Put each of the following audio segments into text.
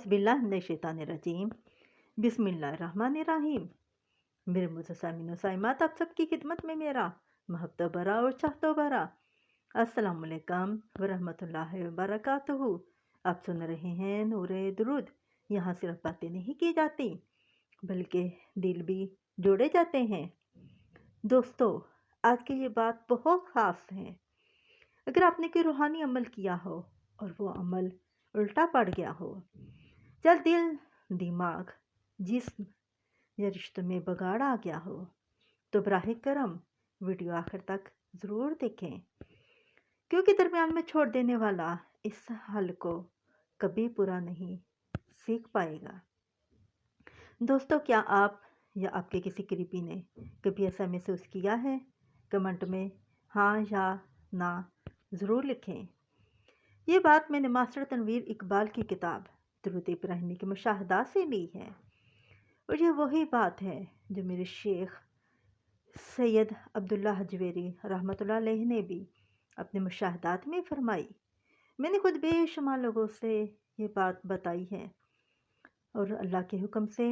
औज़ुबिल्लाहिमिनश्शैतानिर्रजीम बिस्मिल्लाहिर्रहमानिर्रहीम। मेरे मुतसामिन और साइमात, आप सबकी खिदमत में मेरा महब्बत भरा और चाहतो भरा अस्सलाम वालेकुम वरहमतुल्लाहि वबरकातुहू। आप सुन रहे हैं नूरे दुरूद। यहाँ सिर्फ बातें नहीं की जाती बल्कि दिल भी जोड़े जाते हैं। दोस्तों, आज की ये बात बहुत ख़ास है। अगर आपने कोई रूहानी अमल किया हो और वो अमल उल्टा पड़ गया हो, या दिल, दिमाग, जिस्म या रिश्तों में बगाड़ आ गया हो, तो बराह करम वीडियो आखिर तक ज़रूर देखें, क्योंकि दरमियान में छोड़ देने वाला इस हल को कभी पूरा नहीं सीख पाएगा। दोस्तों, क्या आप या आपके किसी करीबी ने कभी ऐसा महसूस किया है? कमेंट में हाँ या ना ज़रूर लिखें। ये बात मैंने मास्टर तनवीर इकबाल की किताब दुरूद इब्राहिमी के मुशाहदात से ली है, और ये वही बात है जो मेरे शेख सैयद अब्दुल्ला हजवेरी रहमतुल्लाह अलैह ने भी अपने मुशाहदात में फरमाई। मैंने खुद बेशुमार लोगों से ये बात बताई है, और अल्लाह के हुक्म से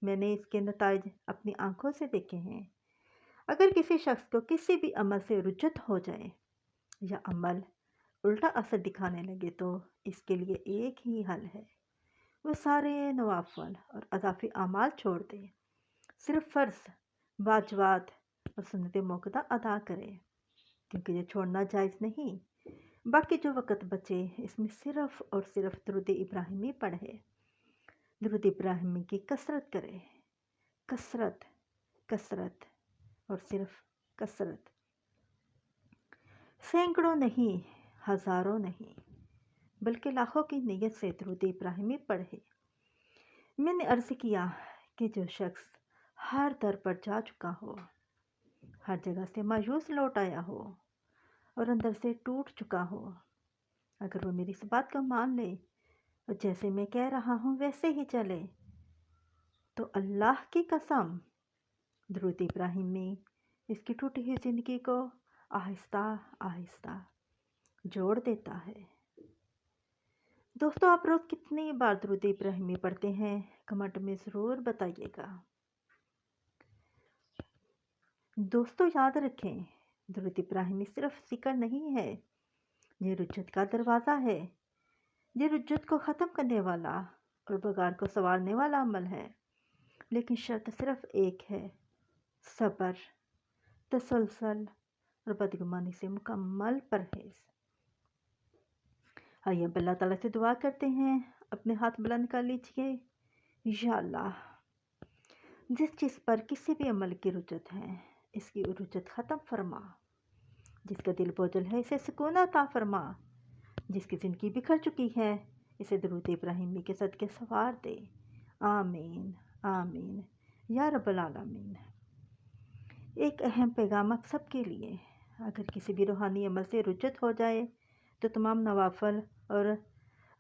मैंने इसके नताइज अपनी आंखों से देखे हैं। अगर किसी शख्स को किसी भी अमल से रुजत हो जाए या अमल उल्टा असर दिखाने लगे, तो इसके लिए एक ही हल है, वो सारे नवाफल और अज़ाफ़ी अमाल छोड़ दे, सिर्फ फ़र्ज़, वाजबात और सुन्नत मौक़ूदा अदा करे, क्योंकि ये छोड़ना जायज़ नहीं। बाकी जो वक़्त बचे इसमें सिर्फ़ और सिर्फ दुरूद इब्राहिमी पढ़े, दुरूद इब्राहिमी की कसरत करे, कसरत कसरत और सिर्फ कसरत। सैकड़ों नहीं, हज़ारों नहीं, बल्कि लाखों की नीयत से दुरूद इब्राहिमी पढ़े। मैंने अर्ज़ किया कि जो शख्स हर दर पर जा चुका हो, हर जगह से मायूस लौट आया हो और अंदर से टूट चुका हो, अगर वो मेरी इस बात को मान ले और जैसे मैं कह रहा हूँ वैसे ही चले, तो अल्लाह की कसम दुरूद इब्राहिमी इसकी टूटी हुई ज़िंदगी को आहिस्ता आहिस्ता जोड़ देता है। दोस्तों, आप रोज़ कितनी बार दुरूद इब्राहिमी पढ़ते हैं? कमेंट में ज़रूर बताइएगा। दोस्तों, याद रखें, दुरूद इब्राहिमी सिर्फ ज़िक्र नहीं है, ये रुज्जत का दरवाज़ा है। ये रुज्जत को ख़त्म करने वाला और बगाड़ को संवारने वाला अमल है, लेकिन शर्त सिर्फ एक है, सब्र, तसलसल और बदगुमानी से मुकम्मल परहेज़। आइए अब अल्लाह ताला से दुआ करते हैं। अपने हाथ बुलंद कर लीजिए। या अल्लाह, जिस चीज़ पर किसी भी अमल की रुजत है, इसकी रुजत ख़त्म फरमा। जिसका दिल बोझल है, इसे सुकून अता फरमा। जिसकी ज़िंदगी बिखर चुकी है, इसे दुरूद इब्राहिमी के सदके सवार दे। आमीन आमीन या रब्बल आलमीन। एक अहम पैगाम आप सबके लिए, अगर किसी भी रूहानी अमल से रुजत हो जाए तो तमाम नवाफल और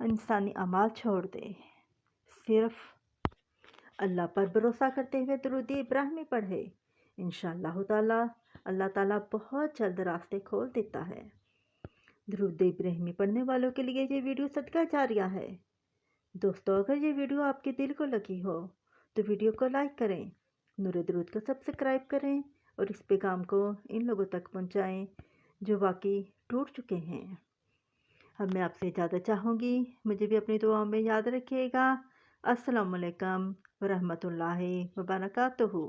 इंसानी अमाल छोड़ दे, सिर्फ अल्लाह पर भरोसा करते हुए दुरूद इब्राहिमी पढ़े। इंशाअल्लाह ताला अल्लाह ताला बहुत जल्द रास्ते खोल देता है। दुरूद इब्राहिमी पढ़ने वालों के लिए ये वीडियो सदका जारिया है। दोस्तों, अगर ये वीडियो आपके दिल को लगी हो तो वीडियो को लाइक करें, नूरे दुरूद को सब्सक्राइब करें और इस पैगाम को इन लोगों तक पहुँचाएँ जो वाकई टूट चुके हैं। अब मैं आपसे इजाज़त चाहूँगी, मुझे भी अपनी दुआओं में याद रखिएगा। अस्सलामु अलैकुम वरहमतुल्लाहि वबरकातुहू।